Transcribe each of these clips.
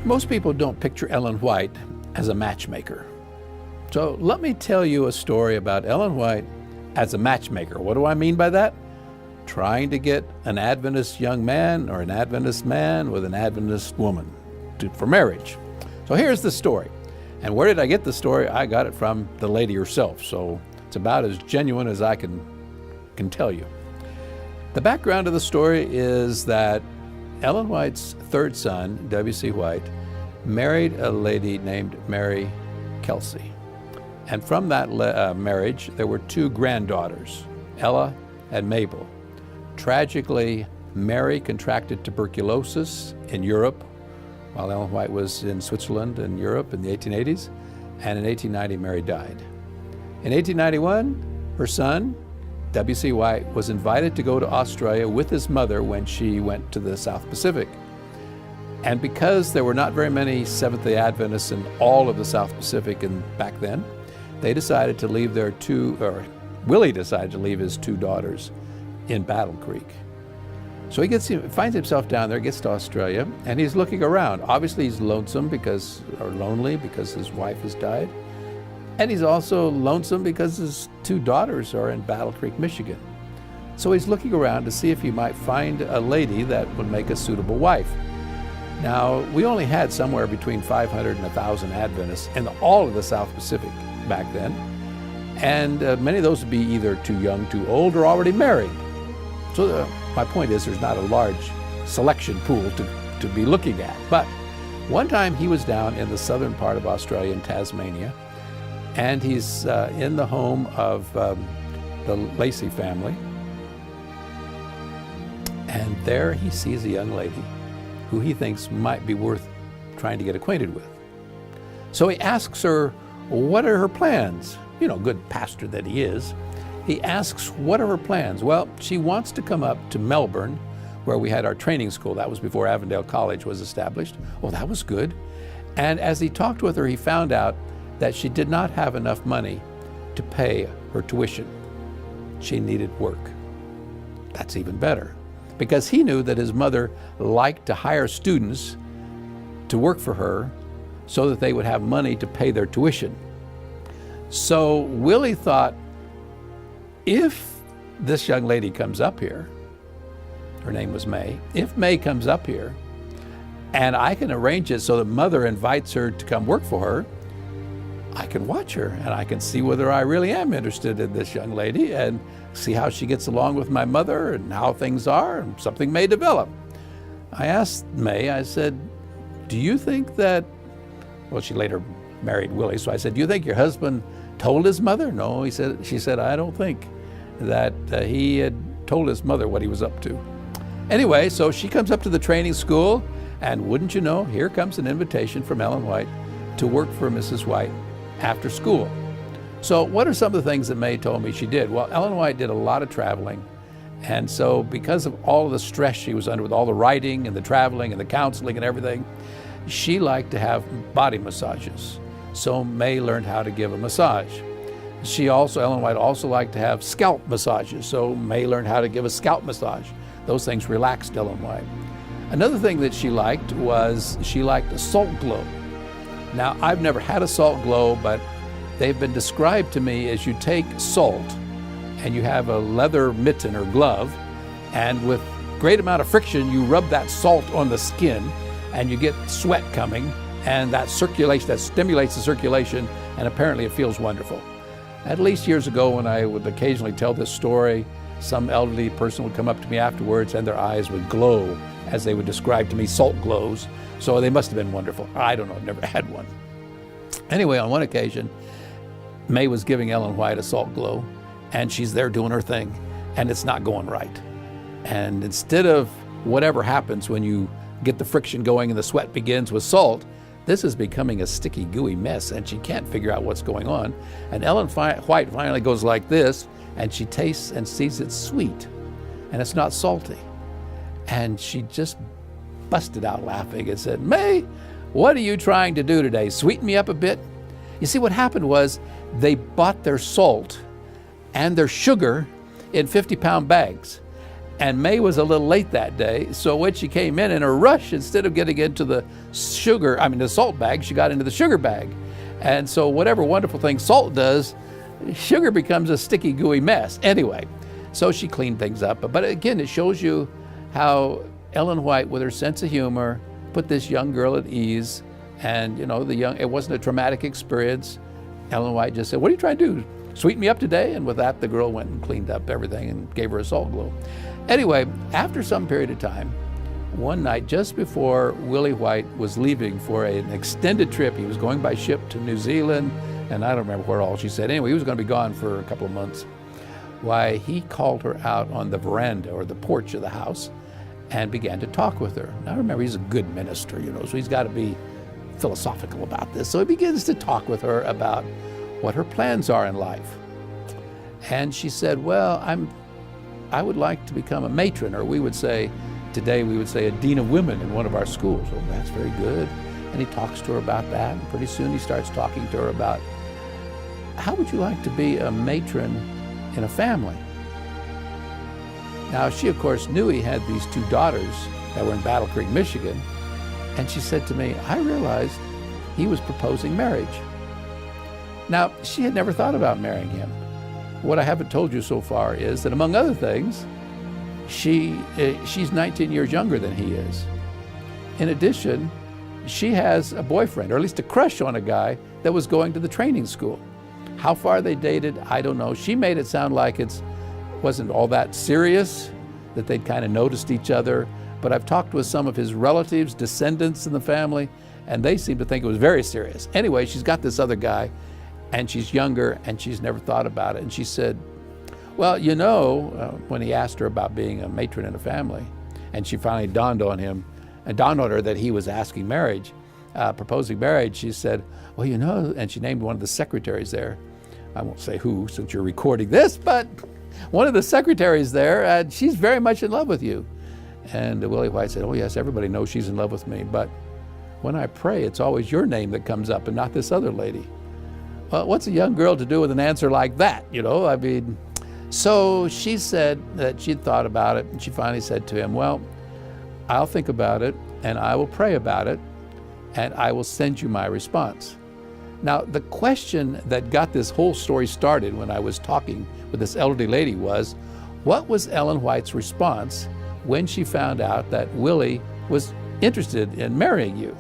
Most people don't picture Ellen White as a matchmaker. So let me tell you a story about Ellen White as a matchmaker. What do I mean by that? Trying to get an Adventist young man or an Adventist man with an Adventist woman for marriage. So here's the story. And where did I get the story? I got it from the lady herself. So it's about as genuine as I can tell you. The background of the story is that Ellen White's third son, W.C. White, married a lady named Mary Kelsey. And from that marriage, there were two granddaughters, Ella and Mabel. Tragically, Mary contracted tuberculosis in Europe while Ellen White was in Switzerland and Europe in the 1880s. And in 1890, Mary died. In 1891, her son, W.C. White, was invited to go to Australia with his mother when she went to the South Pacific. And because there were not very many Seventh-day Adventists in all of the South Pacific back then, they decided to leave Willie decided to leave his two daughters in Battle Creek. So he finds himself down there, gets to Australia, and he's looking around. Obviously he's lonely because his wife has died. And he's also lonesome because his two daughters are in Battle Creek, Michigan. So he's looking around to see if he might find a lady that would make a suitable wife. Now, we only had somewhere between 500 and 1,000 Adventists in all of the South Pacific back then. And many of those would be either too young, too old, or already married. So my point is there's not a large selection pool to be looking at. But one time he was down in the southern part of Australia in Tasmania, and he's in the home of the Lacey family. And there he sees a young lady who he thinks might be worth trying to get acquainted with. So he asks her, what are her plans? You know, good pastor that he is. He asks, what are her plans? Well, she wants to come up to Melbourne, where we had our training school. That was before Avondale College was established. Well, that was good. And as he talked with her, he found out that she did not have enough money to pay her tuition. She needed work. That's even better, because he knew that his mother liked to hire students to work for her so that they would have money to pay their tuition. So Willie thought, if this young lady comes up here, her name was May, if May comes up here and I can arrange it so that mother invites her to come work for her, I can watch her and I can see whether I really am interested in this young lady and see how she gets along with my mother and how things are, and something may develop. I asked May, I said, do you think that, well, she later married Willie, so I said, do you think your husband told his mother? No, she said, I don't think that he had told his mother what he was up to. Anyway, so she comes up to the training school, and wouldn't you know, here comes an invitation from Ellen White to work for Mrs. White after school. So what are some of the things that May told me she did? Well, Ellen White did a lot of traveling. And so because of all of the stress she was under with all the writing and the traveling and the counseling and everything, she liked to have body massages. So May learned how to give a massage. Ellen White also liked to have scalp massages. So May learned how to give a scalp massage. Those things relaxed Ellen White. Another thing that she liked was she liked a salt globe. Now, I've never had a salt globe, but they've been described to me as you take salt and you have a leather mitten or glove, and with great amount of friction, you rub that salt on the skin and you get sweat coming, and that stimulates the circulation, and apparently it feels wonderful. At least years ago, when I would occasionally tell this story, some elderly person would come up to me afterwards and their eyes would glow as they would describe to me salt glows. So they must have been wonderful. I don't know, I've never had one. Anyway, on one occasion, May was giving Ellen White a salt glow, and she's there doing her thing, and it's not going right. And instead of whatever happens when you get the friction going and the sweat begins with salt, this is becoming a sticky, gooey mess, and she can't figure out what's going on. And Ellen White finally goes like this, and she tastes and sees it's sweet, and it's not salty. And she just busted out laughing and said, May, what are you trying to do today? Sweeten me up a bit? You see, what happened was they bought their salt and their sugar in 50-pound bags. And May was a little late that day, so when she came in a rush, instead of getting into the the salt bag, she got into the sugar bag. And so whatever wonderful thing salt does, sugar becomes a sticky, gooey mess. Anyway, so she cleaned things up. But again, it shows you how Ellen White, with her sense of humor, put this young girl at ease. And it wasn't a traumatic experience. Ellen White just said, "What are you trying to do? Sweeten me up today?" And with that, the girl went and cleaned up everything and gave her a salt glow. Anyway, after some period of time, one night just before Willie White was leaving for an extended trip, he was going by ship to New Zealand, and I don't remember where all she said. Anyway, he was going to be gone for a couple of months. Why, he called her out on the veranda or the porch of the house and began to talk with her. Now remember, he's a good minister, so he's got to be philosophical about this. So he begins to talk with her about what her plans are in life. And she said, "Well, I would like to become a matron," or today we would say a dean of women in one of our schools. "Oh, that's very good." And he talks to her about that. And pretty soon he starts talking to her about, "How would you like to be a matron in a family?" Now, she, of course, knew he had these two daughters that were in Battle Creek, Michigan. And she said to me, "I realized he was proposing marriage." Now, she had never thought about marrying him. What I haven't told you so far is that, among other things, she's 19 years younger than he is. In addition, she has a boyfriend, or at least a crush on a guy that was going to the training school. How far they dated, I don't know. She made it sound like it wasn't all that serious, that they'd kind of noticed each other. But I've talked with some of his relatives, descendants in the family, and they seem to think it was very serious. Anyway, she's got this other guy, and she's younger, and she's never thought about it. And she said, "Well, when he asked her about being a matron in a family, and she finally dawned on her that he was asking marriage, proposing marriage, she said, "Well, and she named one of the secretaries there. I won't say who, since you're recording this, but one of the secretaries there, and she's very much in love with you." And Willie White said, "Oh yes, everybody knows she's in love with me, but when I pray, it's always your name that comes up and not this other lady." Well, what's a young girl to do with an answer like that, So she said that she'd thought about it, and she finally said to him, "Well, I'll think about it, and I will pray about it, and I will send you my response." Now, the question that got this whole story started when I was talking with this elderly lady was, what was Ellen White's response when she found out that Willie was interested in marrying you?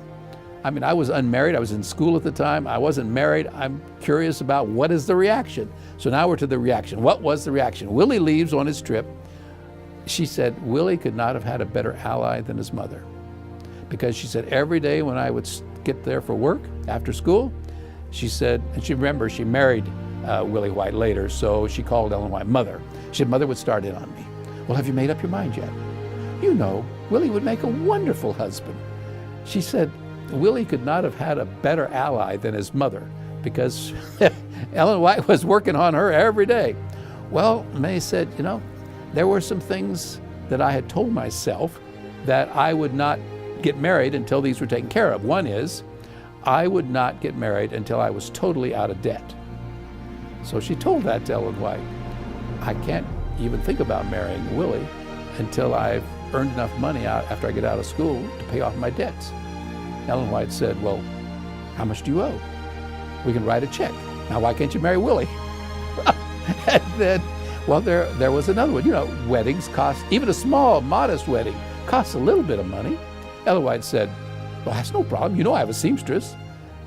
I was unmarried. I was in school at the time. I wasn't married. I'm curious about what is the reaction. So now we're to the reaction. What was the reaction? Willie leaves on his trip. She said, Willie could not have had a better ally than his mother. Because she said, every day when I would get there for work after school, she said, and she married Willie White later, so she called Ellen White Mother. She said, Mother would start in on me. Well, have you made up your mind yet? Willie would make a wonderful husband. She said, Willie could not have had a better ally than his mother, because Ellen White was working on her every day. Well, May said, there were some things that I had told myself that I would not get married until these were taken care of. One is, I would not get married until I was totally out of debt. So she told that to Ellen White. I can't even think about marrying Willie until I've earned enough money after I get out of school to pay off my debts. Ellen White said, well, how much do you owe? We can write a check. Now, why can't you marry Willie? And then, well, there was another one. Weddings cost, even a small, modest wedding, costs a little bit of money. Ellen White said, well, that's no problem. I have a seamstress.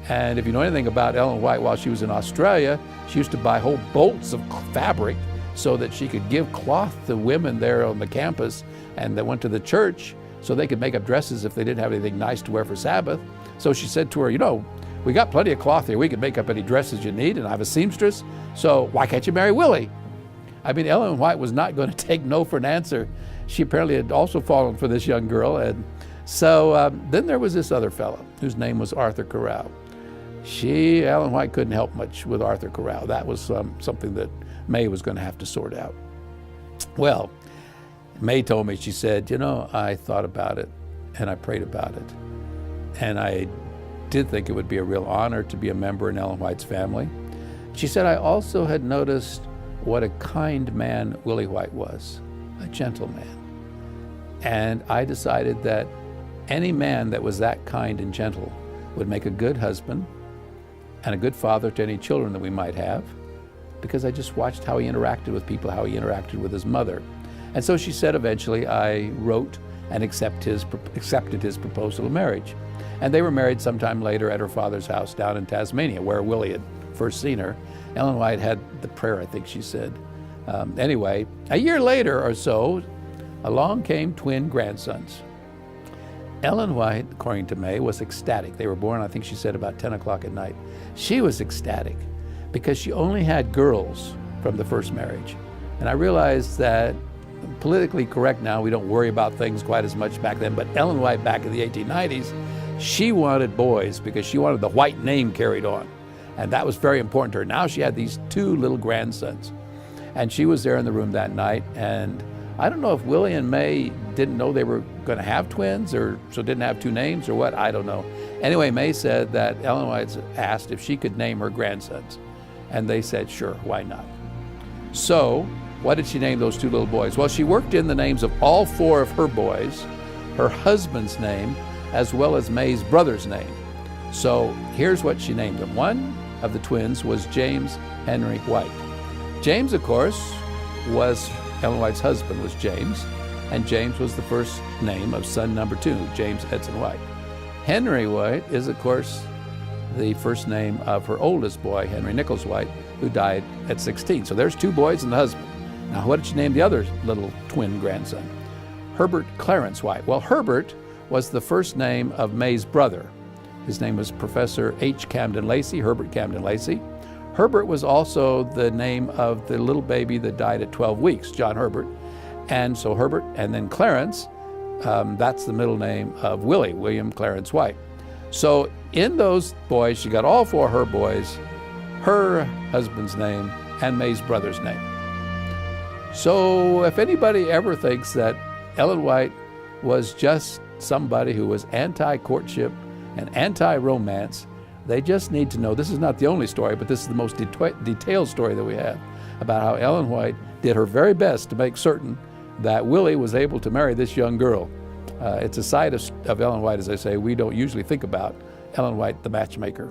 And if you know anything about Ellen White, while she was in Australia, she used to buy whole bolts of fabric so that she could give cloth to women there on the campus and that went to the church so they could make up dresses if they didn't have anything nice to wear for Sabbath. So she said to her, we got plenty of cloth here. We can make up any dresses you need, and I have a seamstress. So why can't you marry Willie? Ellen White was not going to take no for an answer. She apparently had also fallen for this young girl. And so then there was this other fellow whose name was Arthur Corral. Ellen White couldn't help much with Arthur Corral. That was something that May was going to have to sort out. Well, May told me, she said, I thought about it and I prayed about it. And I did think it would be a real honor to be a member in Ellen White's family. She said, I also had noticed what a kind man Willie White was, a gentleman. And I decided that any man that was that kind and gentle would make a good husband and a good father to any children that we might have, because I just watched how he interacted with people, how he interacted with his mother. And so she said eventually I wrote and accepted his proposal of marriage. And they were married sometime later at her father's house down in Tasmania, where Willie had first seen her. Ellen White had the prayer, I think she said. Anyway, a year later or so, along came twin grandsons. Ellen White, according to May, was ecstatic. They were born, I think she said, about 10 o'clock at night. She was ecstatic because she only had girls from the first marriage. And I realized that politically correct now, we don't worry about things quite as much back then, but Ellen White back in the 1890s, she wanted boys because she wanted the White name carried on. And that was very important to her. Now she had these two little grandsons. And she was there in the room that night, and I don't know if Willie and May didn't know they were going to have twins, or so didn't have two names or what, I don't know. Anyway, May said that Ellen White asked if she could name her grandsons, and they said, sure, why not? So, what did she name those two little boys? Well, she worked in the names of all four of her boys, her husband's name, as well as May's brother's name. So here's what she named them. One of the twins was James Henry White. James, of course, was Ellen White's husband, was James, and James was the first name of son number 2, James Edson White. Henry White is, of course, the first name of her oldest boy, Henry Nicholas White, who died at 16. So there's two boys and the husband. Now, what did she name the other little twin grandson? Herbert Clarence White. Well, Herbert was the first name of May's brother. His name was Professor H. Camden Lacey, Herbert Camden Lacey. Herbert was also the name of the little baby that died at 12 weeks, John Herbert. And so Herbert, and then Clarence, that's the middle name of Willie, William Clarence White. So in those boys, she got all four of her boys, her husband's name, and May's brother's name. So if anybody ever thinks that Ellen White was just somebody who was anti-courtship and anti-romance, they just need to know this is not the only story, but this is the most detailed story that we have about how Ellen White did her very best to make certain that Willie was able to marry this young girl. It's a side of Ellen White, as I say, we don't usually think about, Ellen White, the matchmaker.